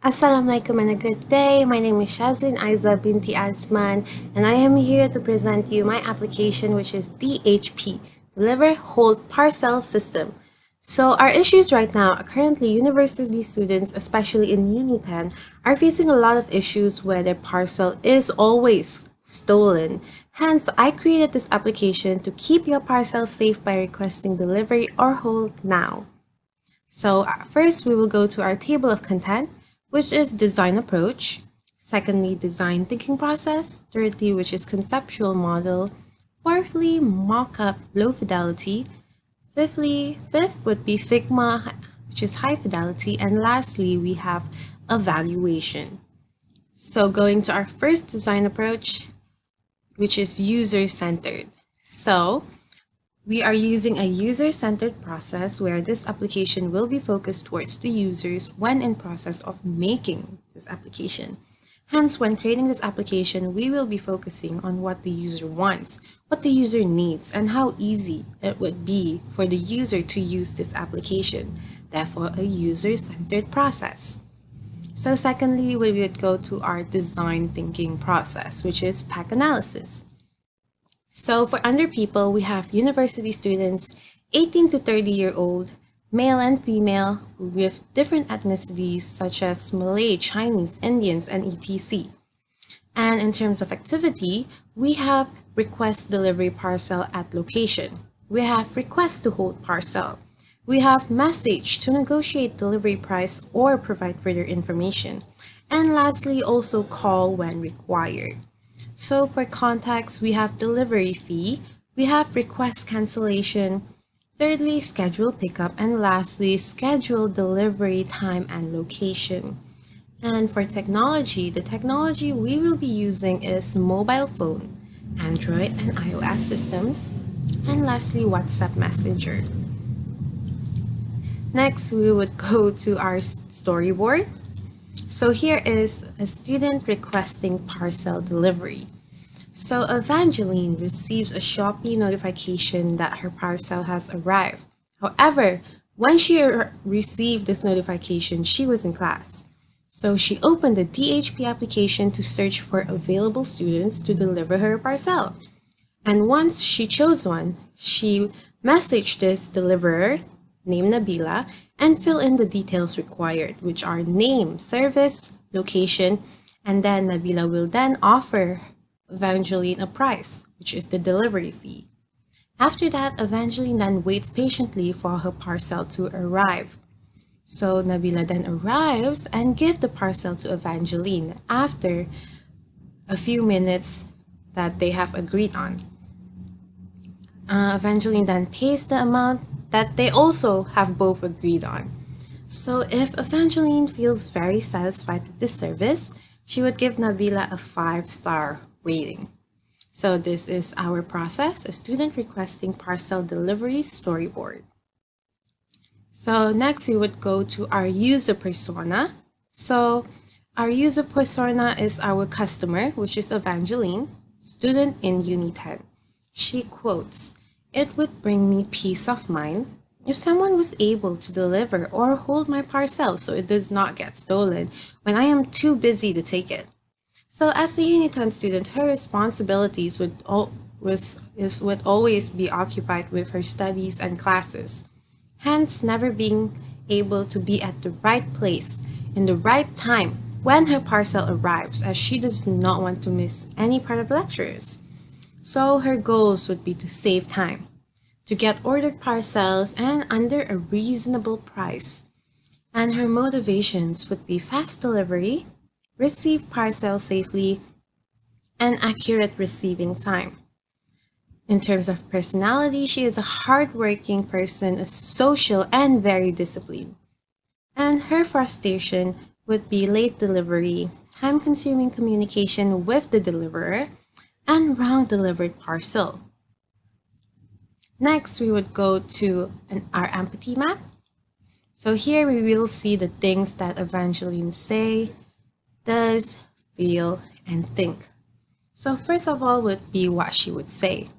Assalamualaikum and a good day. My name is Shazlin Aiza binti Azman, and I am here to present you my application, which is DHP, Deliver Hold Parcel System. So our issues right now are currently university students, especially in Uni 10, are facing a lot of issues where their parcel is always stolen. Hence, I created this application to keep your parcel safe by requesting delivery or hold now. So first, we will go to our table of content, which is design approach. Secondly, design thinking process. Thirdly, which is conceptual model. Fourthly, mock-up low fidelity. Fifth would be Figma, which is high fidelity. And lastly, we have evaluation. So going to our first design approach, which is user-centered. So we are using a user-centered process where this application will be focused towards the users when in process of making this application. Hence, when creating this application, we will be focusing on what the user wants, what the user needs, and how easy it would be for the user to use this application. Therefore, a user-centered process. So secondly, we would go to our design thinking process, which is pack analysis. So for under people, we have university students, 18 to 30-year-old, male and female, with different ethnicities such as Malay, Chinese, Indians, and etc. And in terms of activity, we have request delivery parcel at location. We have request to hold parcel. We have message to negotiate delivery price or provide further information. And lastly, also call when required. So for context, we have delivery fee, we have request cancellation, thirdly, schedule pickup, and lastly, schedule delivery time and location. And for technology, the technology we will be using is mobile phone, Android and iOS systems, and lastly, WhatsApp Messenger. Next, we would go to our storyboard. So here is a student requesting parcel delivery. So Evangeline receives a Shopee notification that her parcel has arrived. However, when she received this notification, she was in class. So she opened the DHP application to search for available students to deliver her parcel. And once she chose one, she messaged this deliverer, named Nabila, and fill in the details required, which are name, service, location, and then Nabila will then offer Evangeline a price, which is the delivery fee. After that, Evangeline then waits patiently for her parcel to arrive. So Nabila then arrives and gives the parcel to Evangeline after a few minutes that they have agreed on. Evangeline then pays the amount that they also have both agreed on. So if Evangeline feels very satisfied with this service, she would give Nabila a 5-star rating. So this is our process, a student requesting parcel delivery storyboard. So next we would go to our user persona. So our user persona is our customer, which is Evangeline, student in Uni 10. She quotes, "It would bring me peace of mind if someone was able to deliver or hold my parcel so it does not get stolen when I am too busy to take it." So as a Uni 10 student, her responsibilities would always be occupied with her studies and classes, hence never being able to be at the right place in the right time when her parcel arrives, as she does not want to miss any part of lectures. So her goals would be to save time, to get ordered parcels and under a reasonable price. And her motivations would be fast delivery, receive parcel safely, and accurate receiving time. In terms of personality, she is a hardworking person, a social and very disciplined. And her frustration would be late delivery, time-consuming communication with the deliverer, and wrong delivered parcel. Next, we would go to our empathy map. So here we will see the things that Evangeline say, does, feel, and think. So first of all would be what she would say.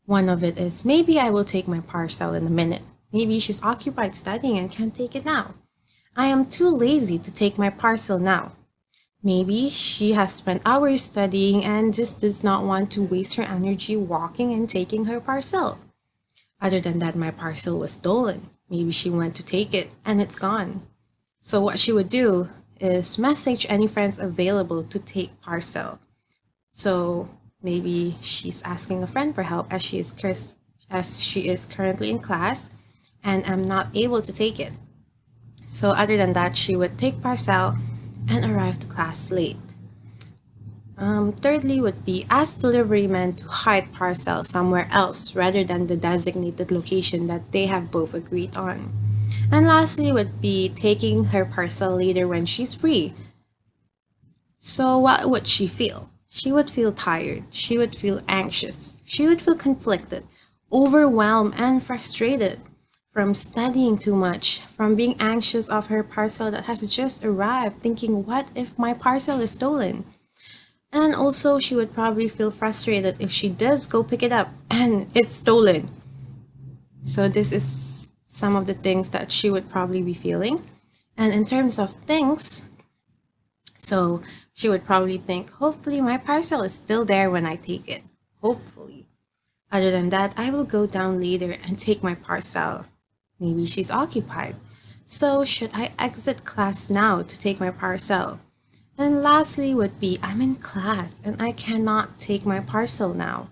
One of it is, maybe I will take my parcel in a minute. Maybe she's occupied studying and can't take it now. I am too lazy to take my parcel now. Maybe she has spent hours studying and just does not want to waste her energy walking and taking her parcel. Other than that, my parcel was stolen. Maybe she went to take it and it's gone. So what she would do is message any friends available to take parcel. So maybe she's asking a friend for help as she is currently in class and I'm not able to take it. So other than that, she would take parcel and arrive to class late. Thirdly would be ask delivery men to hide parcel somewhere else rather than the designated location that they have both agreed on. And lastly would be taking her parcel later when she's free. So what would she feel? She would feel tired. She would feel anxious. She would feel conflicted, overwhelmed, and frustrated from studying too much, from being anxious of her parcel that has just arrived, thinking, what if my parcel is stolen? And also, she would probably feel frustrated if she does go pick it up and it's stolen. So this is some of the things that she would probably be feeling. And in terms of things, so she would probably think, hopefully my parcel is still there when I take it. Hopefully. Other than that, I will go down later and take my parcel. Maybe she's occupied. So should I exit class now to take my parcel? And lastly would be, I'm in class and I cannot take my parcel now.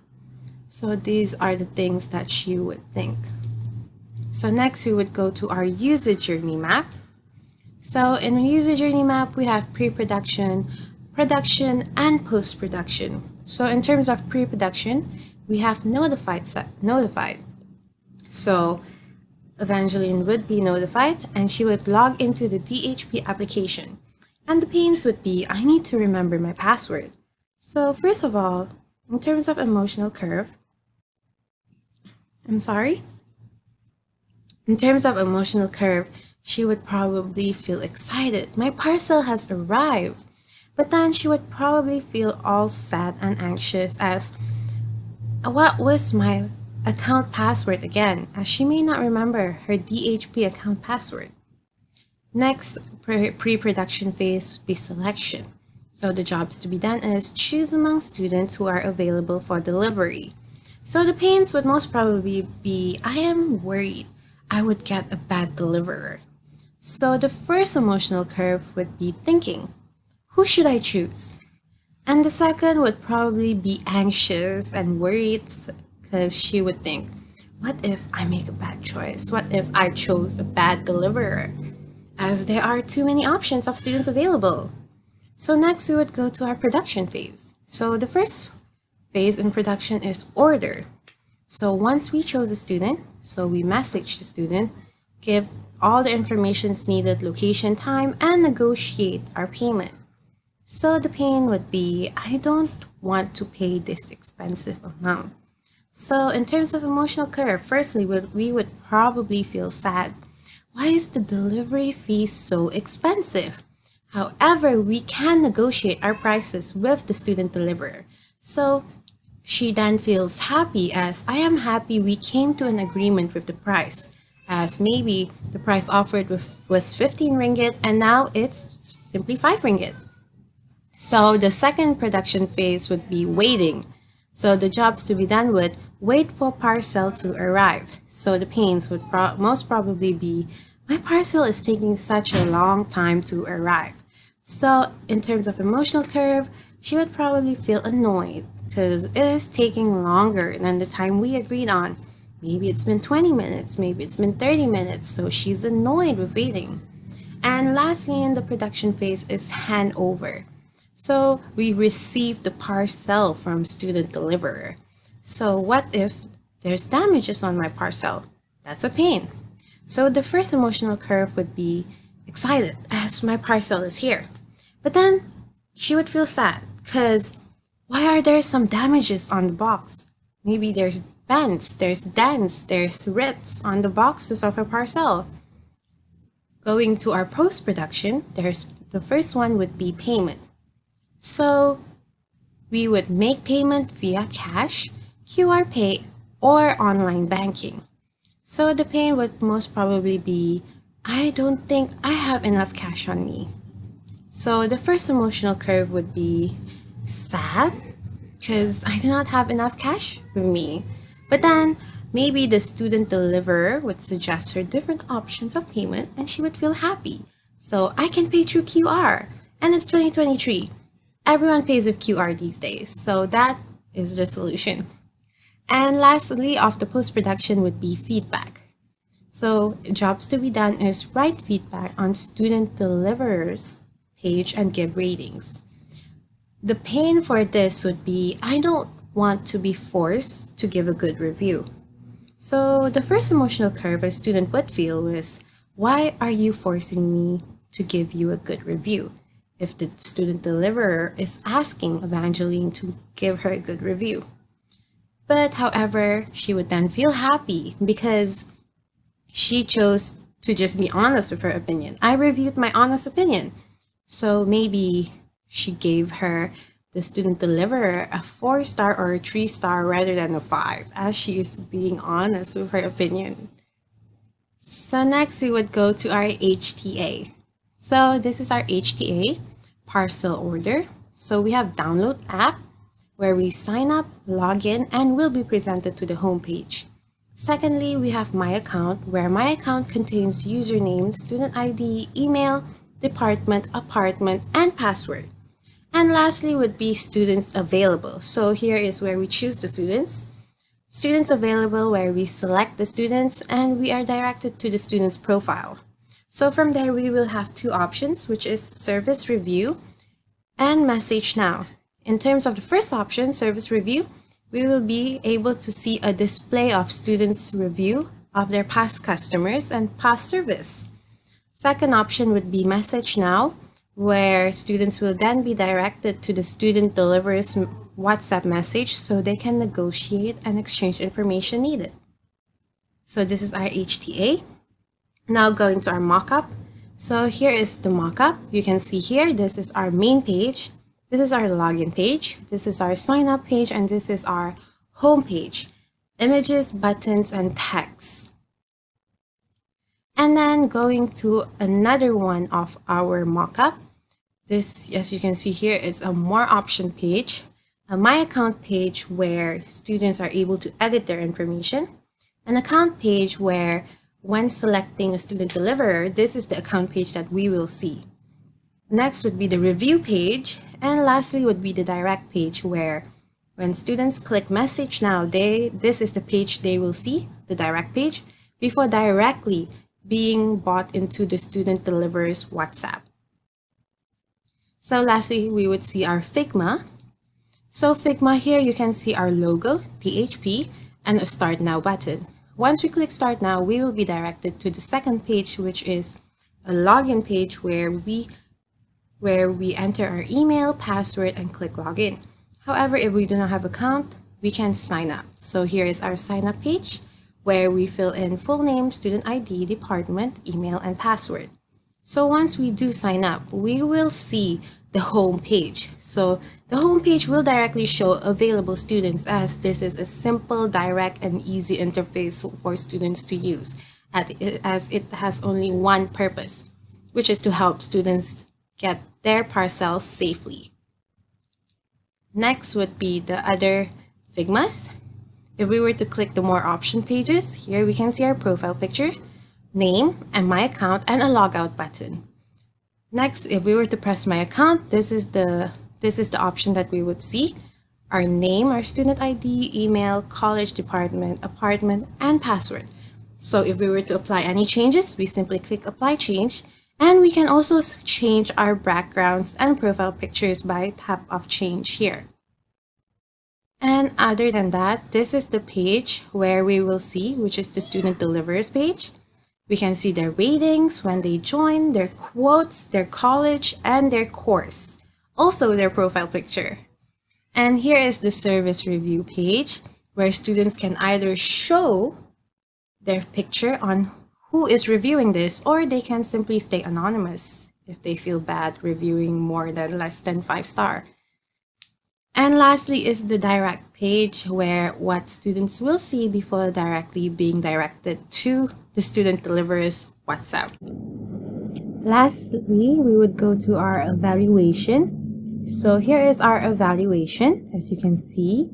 So these are the things that she would think. So next we would go to our user journey map. So in user journey map, we have pre-production, production, and post-production. So in terms of pre-production, we have notified. So Evangeline would be notified and she would log into the DHP application. And the pains would be, I need to remember my password. So first of all, in terms of emotional curve, in terms of emotional curve, she would probably feel excited. My parcel has arrived. But then she would probably feel all sad and anxious as, what was my account password again? As she may not remember her DHP account password. Next, pre-production phase would be selection. So the jobs to be done is choose among students who are available for delivery. So the pains would most probably be, I am worried I would get a bad deliverer. So the first emotional curve would be thinking, who should I choose? And the second would probably be anxious and worried because she would think, what if I make a bad choice? What if I chose a bad deliverer? As there are too many options of students available. So next we would go to our production phase. So the first phase in production is order. So once we chose a student, so we message the student, give all the informations needed, location, time, and negotiate our payment. So the pain would be, I don't want to pay this expensive amount. So in terms of emotional curve, firstly, we would probably feel sad. Why is the delivery fee so expensive? However, we can negotiate our prices with the student deliverer. So she then feels happy as I am happy we came to an agreement with the price. As maybe the price offered was 15 ringgit and now it's simply 5 ringgit. So the second production phase would be waiting. So the jobs to be done would wait for parcel to arrive. So the pains would most probably be, my parcel is taking such a long time to arrive. So in terms of emotional curve, she would probably feel annoyed because it is taking longer than the time we agreed on. Maybe it's been 20 minutes, maybe it's been 30 minutes, so she's annoyed with waiting. And lastly, in the production phase is handover. So we receive the parcel from student deliverer. So what if there's damages on my parcel? That's a pain. So the first emotional curve would be excited as my parcel is here. But then she would feel sad because why are there some damages on the box? Maybe there's bends, there's dents, there's rips on the boxes of her parcel. Going to our post-production, the first one would be payment. So we would make payment via cash, QR Pay, or online banking. So the pay would most probably be I don't think I have enough cash on me. So the first emotional curve would be sad because I do not have enough cash with me. But then maybe the student deliverer would suggest her different options of payment and she would feel happy. So I can pay through QR. And it's 2023. Everyone pays with QR these days. So that is the solution. And lastly, of the post production would be feedback. So jobs to be done is write feedback on student deliverers page and give ratings. The pain for this would be I don't want to be forced to give a good review. So the first emotional curve a student would feel was, why are you forcing me to give you a good review? If the student deliverer is asking Evangeline to give her a good review. But however, she would then feel happy because she chose to just be honest with her opinion. I reviewed my honest opinion. So maybe she gave the student deliverer a 4-star or a 3-star rather than a 5, as she is being honest with her opinion. So next we would go to our HTA. So this is our HTA, parcel order. So we have download app where we sign up, log in, and will be presented to the homepage. Secondly, we have My Account, where My Account contains username, student ID, email, department, apartment, and password. And lastly would be Students Available. So here is where we choose the students. Students Available, where we select the students and we are directed to the student's profile. So from there, we will have two options, which is Service Review and Message Now. In terms of the first option, Service Review, we will be able to see a display of students' review of their past customers and past service. Second option would be Message Now, where students will then be directed to the student deliverer's WhatsApp message so they can negotiate and exchange information needed. So this is our HTA. Now going to our mockup. So here is the mockup. You can see here, this is our main page. This is our login page. This is our sign up page, and this is our home page. Images, buttons, and text. And then going to another one of our mockup. This, as you can see here, is a more option page, a My Account page where students are able to edit their information, an account page where when selecting a student deliverer, this is the account page that we will see. Next would be the review page, and lastly would be the direct page where when students click Message Now, this is the page they will see, the direct page, before directly being brought into the student deliverer's WhatsApp. So lastly, we would see our Figma. So Figma, here you can see our logo, THP, and a Start Now button. Once we click Start Now, we will be directed to the second page, which is a login page where we enter our email, password, and click Login. However, if we do not have an account, we can sign up. So here is our sign up page where we fill in full name, student ID, department, email, and password. So once we do sign up, we will see the home page. So the home page will directly show available students, as this is a simple, direct, and easy interface for students to use, as it has only one purpose, which is to help students get their parcels safely. Next would be the other Figmas. If we were to click the more option pages, here we can see our profile picture, name, and My Account, and a logout button. Next, if we were to press My Account, this is the option that we would see. Our name, our student ID, email, college department, apartment, and password. So if we were to apply any changes, we simply click Apply Change, and we can also change our backgrounds and profile pictures by tap of change here. And other than that, this is the page where we will see, which is the student deliverers page. We can see their ratings when they join, their quotes, their college, and their course. Also their profile picture. And here is the service review page where students can either show their picture on who is reviewing this, or they can simply stay anonymous if they feel bad reviewing more than less than 5-star. And lastly is the direct page where what students will see before directly being directed to the student deliverer's WhatsApp. Lastly, we would go to our evaluation. So here is our evaluation. As you can see,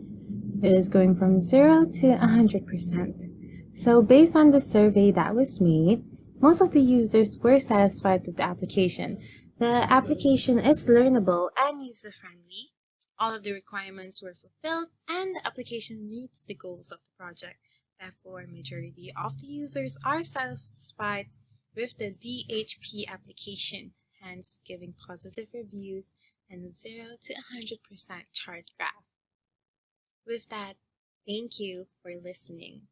it is going from 0 to 100%. So based on the survey that was made, most of the users were satisfied with the application. The application is learnable and user-friendly. All of the requirements were fulfilled and the application meets the goals of the project. Therefore, majority of the users are satisfied with the DHP application, hence giving positive reviews and 0 to 100% chart graph. With that, thank you for listening.